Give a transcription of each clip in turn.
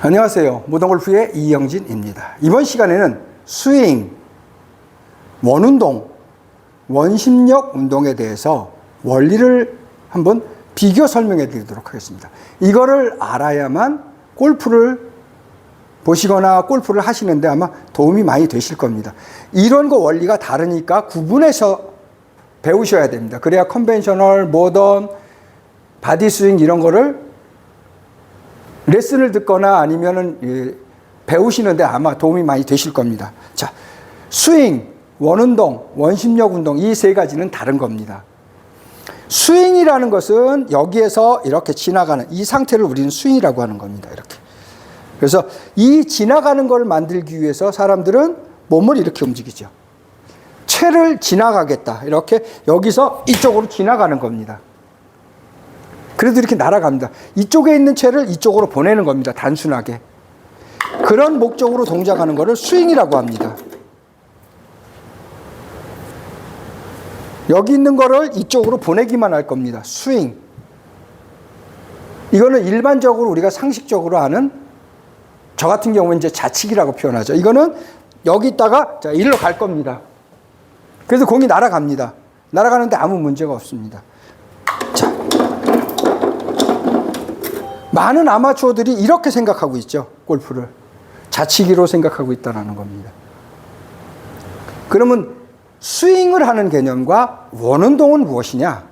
안녕하세요. 무덤골프의 이영진입니다. 이번 시간에는 스윙, 원운동, 원심력 운동에 대해서 원리를 한번 비교 설명해 드리도록 하겠습니다. 이거를 알아야만 골프를 보시거나 골프를 하시는데 아마 도움이 많이 되실 겁니다. 이런 거 원리가 다르니까 구분해서 배우셔야 됩니다. 그래야 컨벤셔널, 모던, 바디 스윙 이런 거를 레슨을 듣거나 아니면은 배우시는데 아마 도움이 많이 되실 겁니다. 자, 스윙, 원운동, 원심력 운동 이 세 가지는 다른 겁니다. 스윙이라는 것은 여기에서 이렇게 지나가는 이 상태를 우리는 스윙이라고 하는 겁니다. 이렇게. 그래서 이 지나가는 걸 만들기 위해서 사람들은 몸을 이렇게 움직이죠. 채를 지나가겠다. 이렇게 여기서 이쪽으로 지나가는 겁니다. 그래도 이렇게 날아갑니다. 이쪽에 있는 채를 이쪽으로 보내는 겁니다. 단순하게. 그런 목적으로 동작하는 것을 스윙이라고 합니다. 여기 있는 거를 이쪽으로 보내기만 할 겁니다. 스윙. 이거는 일반적으로 우리가 상식적으로 아는 저 같은 경우는 이제 좌측이라고 표현하죠. 이거는 여기 있다가 자, 일로 갈 겁니다. 그래서 공이 날아갑니다. 날아가는데 아무 문제가 없습니다. 자. 많은 아마추어들이 이렇게 생각하고 있죠. 골프를. 좌치기로 생각하고 있다는 겁니다. 그러면 스윙을 하는 개념과 원운동은 무엇이냐?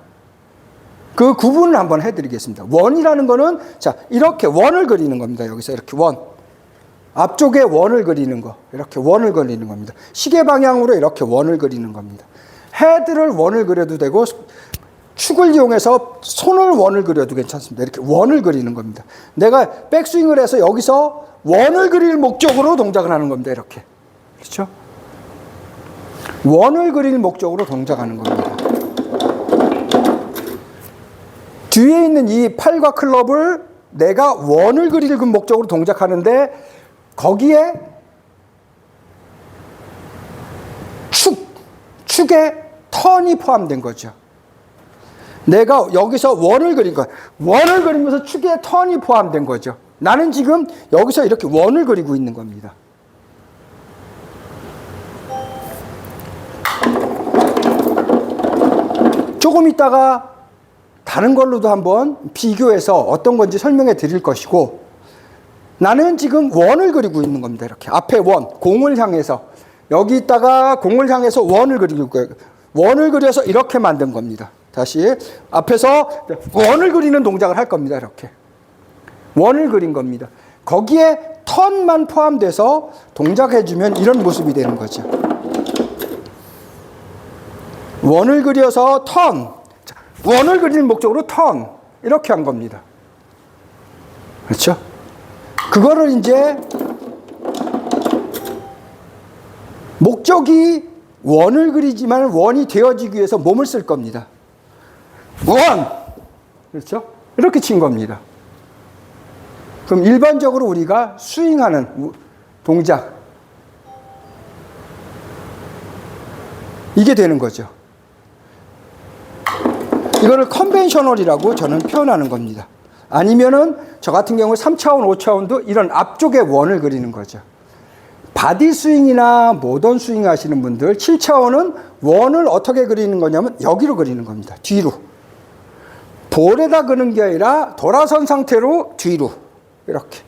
그 구분을 한번 해드리겠습니다. 원이라는 거는 자 이렇게 원을 그리는 겁니다. 여기서 이렇게 원. 앞쪽에 원을 그리는 거. 이렇게 원을 그리는 겁니다. 시계 방향으로 이렇게 원을 그리는 겁니다. 헤드를 원을 그려도 되고 축을 이용해서 손을 원을 그려도 괜찮습니다. 이렇게 원을 그리는 겁니다. 내가 백스윙을 해서 여기서 원을 그릴 목적으로 동작을 하는 겁니다. 이렇게. 그렇죠? 원을 그릴 목적으로 동작하는 겁니다. 뒤에 있는 이 팔과 클럽을 내가 원을 그릴 목적으로 동작하는데 거기에 축에 턴이 포함된 거죠. 내가 여기서 원을 그린 거야. 원을 그리면서 축에 턴이 포함된 거죠. 나는 지금 여기서 이렇게 원을 그리고 있는 겁니다. 조금 있다가 다른 걸로도 한번 비교해서 어떤 건지 설명해 드릴 것이고 나는 지금 원을 그리고 있는 겁니다. 이렇게 앞에 원, 공을 향해서 여기 있다가 공을 향해서 원을 그리고 거예요. 원을 그려서 이렇게 만든 겁니다. 다시 앞에서 원을 그리는 동작을 할 겁니다. 이렇게 원을 그린 겁니다. 거기에 턴만 포함돼서 동작해주면 이런 모습이 되는 거죠. 원을 그려서 턴, 원을 그리는 목적으로 턴 이렇게 한 겁니다. 그렇죠? 그거를 이제 목적이 원을 그리지만 원이 되어지기 위해서 몸을 쓸 겁니다. 원! 그렇죠? 이렇게 친 겁니다. 그럼 일반적으로 우리가 스윙하는 동작 이게 되는 거죠. 이거를 컨벤셔널이라고 저는 표현하는 겁니다. 아니면은 저 같은 경우 3차원, 5차원도 이런 앞쪽에 원을 그리는 거죠. 바디 스윙이나 모던 스윙 하시는 분들 7차원은 원을 어떻게 그리는 거냐면 여기로 그리는 겁니다. 뒤로. 볼에다 그는 게 아니라 돌아선 상태로 뒤로 이렇게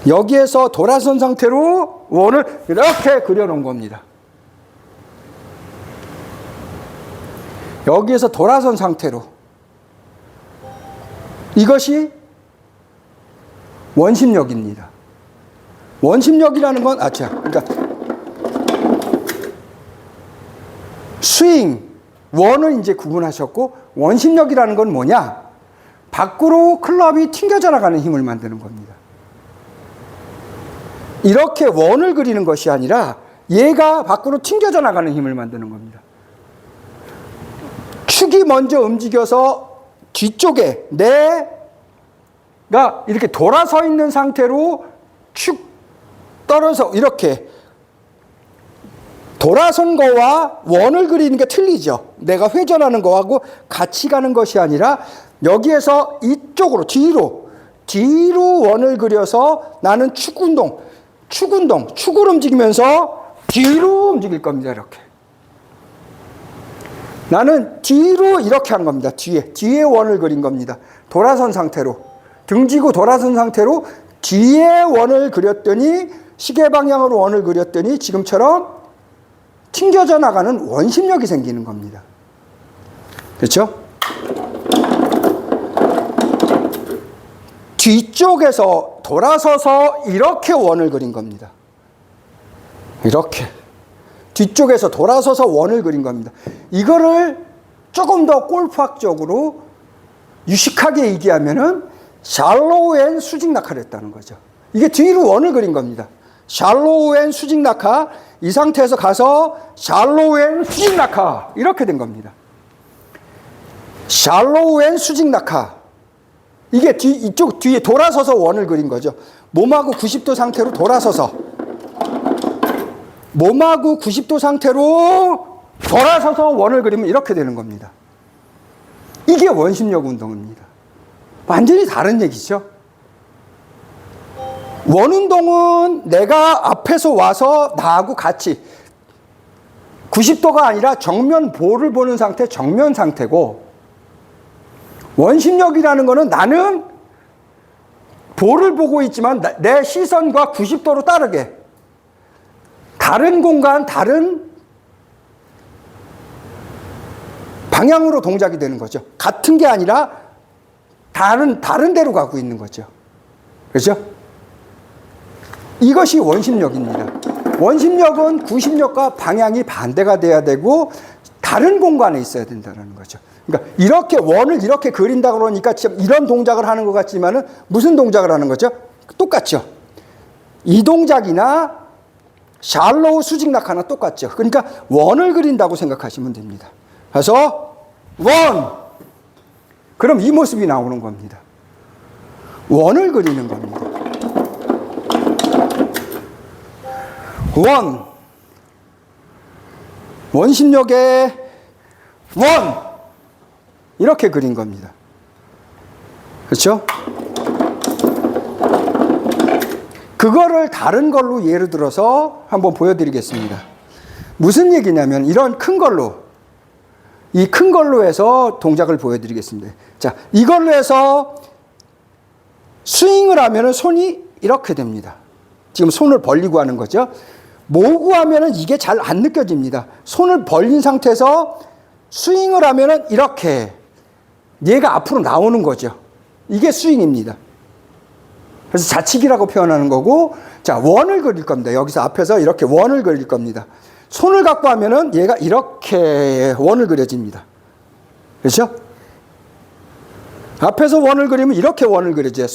여기에서 돌아선 상태로 원을 이렇게 그려놓은 겁니다. 여기에서 돌아선 상태로 이것이 원심력입니다. 원심력이라는 건 그러니까 스윙 원을 이제 구분하셨고 원심력이라는 건 뭐냐? 밖으로 클럽이 튕겨져 나가는 힘을 만드는 겁니다. 이렇게 원을 그리는 것이 아니라 얘가 밖으로 튕겨져 나가는 힘을 만드는 겁니다. 축이 먼저 움직여서 뒤쪽에 내가 이렇게 돌아서 있는 상태로 축 떨어져 이렇게 돌아선 거와 원을 그리는 게 틀리죠. 내가 회전하는 거하고 같이 가는 것이 아니라 여기에서 이쪽으로 뒤로 뒤로 원을 그려서 나는 축을 움직이면서 뒤로 움직일 겁니다. 이렇게. 나는 뒤로 이렇게 한 겁니다. 뒤에 원을 그린 겁니다. 돌아선 상태로. 등지고 돌아선 상태로 뒤에 원을 그렸더니, 시계 방향으로 원을 그렸더니 지금처럼 튕겨져 나가는 원심력이 생기는 겁니다. 그렇죠? 뒤쪽에서 돌아서서 이렇게 원을 그린 겁니다. 이렇게. 뒤쪽에서 돌아서서 원을 그린 겁니다. 이거를 조금 더 골프학적으로 유식하게 얘기하면은 샬로우 앤 수직 낙하를 했다는 거죠. 이게 뒤로 원을 그린 겁니다. 샬로우 앤 수직 낙하, 이 상태에서 가서 샬로우 앤 수직 낙하, 이렇게 된 겁니다. 샬로우 앤 수직 낙하. 이게 이쪽 뒤에 돌아서서 원을 그린 거죠. 몸하고 90도 상태로 돌아서서. 몸하고 90도 상태로 돌아서서 원을 그리면 이렇게 되는 겁니다. 이게 원심력 운동입니다. 완전히 다른 얘기죠. 원운동은 내가 앞에서 와서 나하고 같이 90도가 아니라 정면 볼을 보는 상태, 정면 상태고, 원심력이라는 거는 나는 볼을 보고 있지만 내 시선과 90도로 따르게 다른 공간, 다른 방향으로 동작이 되는 거죠. 같은 게 아니라 다른 데로 가고 있는 거죠. 그렇죠? 이것이 원심력입니다. 원심력은 구심력과 방향이 반대가 돼야 되고 다른 공간에 있어야 된다는 거죠. 그러니까 이렇게 원을 이렇게 그린다 그러니까 지금 이런 동작을 하는 것 같지만은 무슨 동작을 하는 거죠? 똑같죠. 이 동작이나 샬로우 수직 낙하나 똑같죠. 그러니까 원을 그린다고 생각하시면 됩니다. 그래서 원! 그럼 이 모습이 나오는 겁니다. 원을 그리는 겁니다. 원! 원심력의 원! 이렇게 그린 겁니다. 그렇죠? 그거를 다른 걸로 예를 들어서 한번 보여드리겠습니다. 무슨 얘기냐면 이런 큰 걸로, 이 큰 걸로 해서 동작을 보여드리겠습니다. 자, 이걸로 해서 스윙을 하면 손이 이렇게 됩니다. 지금 손을 벌리고 하는 거죠. 모으고 하면 이게 잘 안 느껴집니다. 손을 벌린 상태에서 스윙을 하면 이렇게 얘가 앞으로 나오는 거죠. 이게 스윙입니다. 그래서 좌측이라고 표현하는 거고, 자, 원을 그릴 겁니다. 여기서 앞에서 이렇게 원을 그릴 겁니다. 손을 갖고 하면은 얘가 이렇게 원을 그려집니다. 그렇죠? 앞에서 원을 그리면 이렇게 원을 그려져요.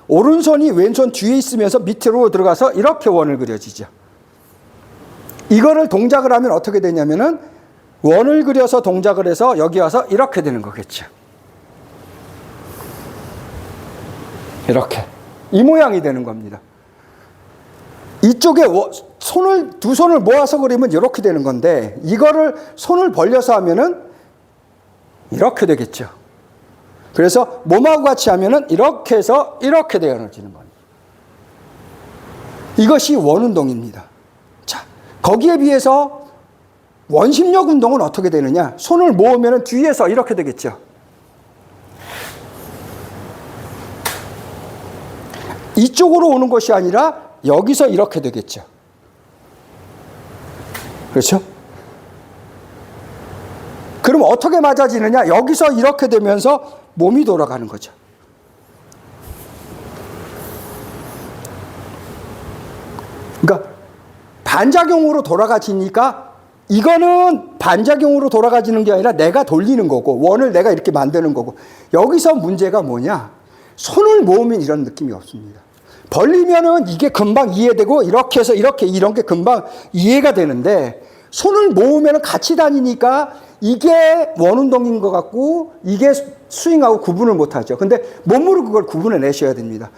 오른손이 왼손 뒤에 있으면서 밑으로 들어가서 이렇게 원을 그려지죠. 이거를 동작을 하면 어떻게 되냐면은 원을 그려서 동작을 해서 여기 와서 이렇게 되는 거겠죠. 이렇게. 이 모양이 되는 겁니다. 이쪽에 두 손을 모아서 그리면 이렇게 되는 건데, 이거를 손을 벌려서 하면은 이렇게 되겠죠. 그래서 몸하고 같이 하면은 이렇게 해서 이렇게 되어지는 겁니다. 이것이 원운동입니다. 자, 거기에 비해서 원심력 운동은 어떻게 되느냐? 손을 모으면은 뒤에서 이렇게 되겠죠. 이쪽으로 오는 것이 아니라 여기서 이렇게 되겠죠. 그렇죠? 그럼 어떻게 맞아지느냐? 여기서 이렇게 되면서 몸이 돌아가는 거죠. 그러니까 반작용으로 돌아가지니까 이거는 반작용으로 돌아가지는 게 아니라 내가 돌리는 거고, 원을 내가 이렇게 만드는 거고, 여기서 문제가 뭐냐? 손을 모으면 이런 느낌이 없습니다. 벌리면은 이게 금방 이해되고, 이렇게 해서 이런 게 금방 이해가 되는데, 손을 모으면 같이 다니니까 이게 원운동인 것 같고 이게 스윙하고 구분을 못하죠. 근데 몸으로 그걸 구분해 내셔야 됩니다.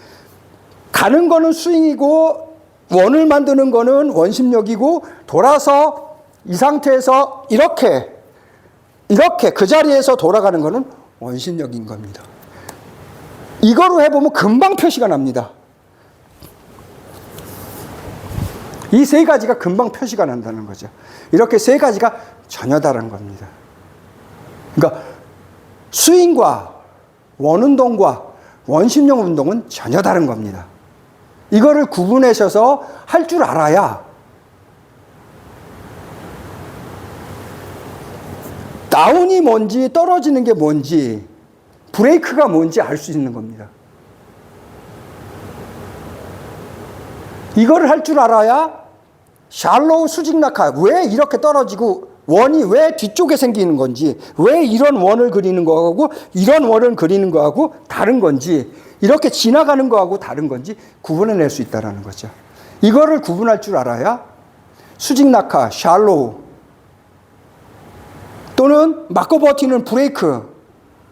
가는 거는 스윙이고 원을 만드는 거는 원심력이고, 돌아서 이 상태에서 이렇게 그 자리에서 돌아가는 거는 원심력인 겁니다. 이거로 해보면 금방 표시가 납니다. 이 세 가지가 금방 표시가 난다는 거죠. 이렇게 세 가지가 전혀 다른 겁니다. 그러니까 스윙과 원운동과 원심력 운동은 전혀 다른 겁니다. 이거를 구분하셔서 할 줄 알아야 다운이 뭔지 떨어지는 게 뭔지 브레이크가 뭔지 알 수 있는 겁니다. 이거를 할 줄 알아야 샬로우 수직 낙하 왜 이렇게 떨어지고 원이 왜 뒤쪽에 생기는 건지 왜 이런 원을 그리는 거하고 이런 원을 그리는 거하고 다른 건지 이렇게 지나가는 거하고 다른 건지 구분해낼 수 있다는 거죠. 이거를 구분할 줄 알아야 수직 낙하, 샬로우 또는 막고 버티는 브레이크,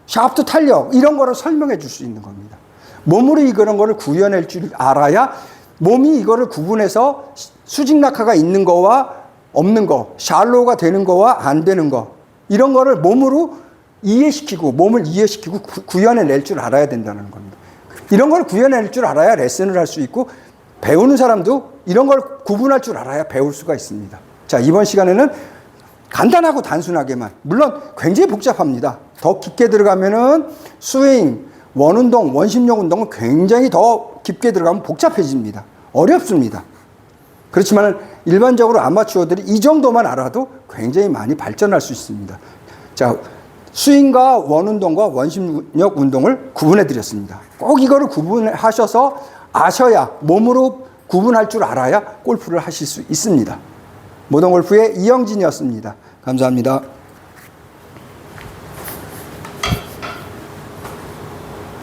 샤프트 탄력 이런 거를 설명해 줄 수 있는 겁니다. 몸으로 이런 거를 구현할 줄 알아야 몸이 이거를 구분해서 수직 낙하가 있는 거와 없는 거, 샬로우가 되는 거와 안 되는 거 이런 거를 몸으로 이해시키고 몸을 이해시키고 구현해낼 줄 알아야 된다는 겁니다. 이런 걸 구현해낼 줄 알아야 레슨을 할 수 있고 배우는 사람도 이런 걸 구분할 줄 알아야 배울 수가 있습니다. 자, 이번 시간에는 간단하고 단순하게만 물론 굉장히 복잡합니다. 더 깊게 들어가면은 스윙, 원운동, 원심력 운동은 굉장히 더 깊게 들어가면 복잡해집니다. 어렵습니다. 그렇지만 일반적으로 아마추어들이 이 정도만 알아도 굉장히 많이 발전할 수 있습니다. 자, 스윙과 원운동과 원심력 운동을 구분해 드렸습니다. 꼭 이거를 구분하셔서 아셔야 몸으로 구분할 줄 알아야 골프를 하실 수 있습니다. 모던골프의 이영진이었습니다. 감사합니다.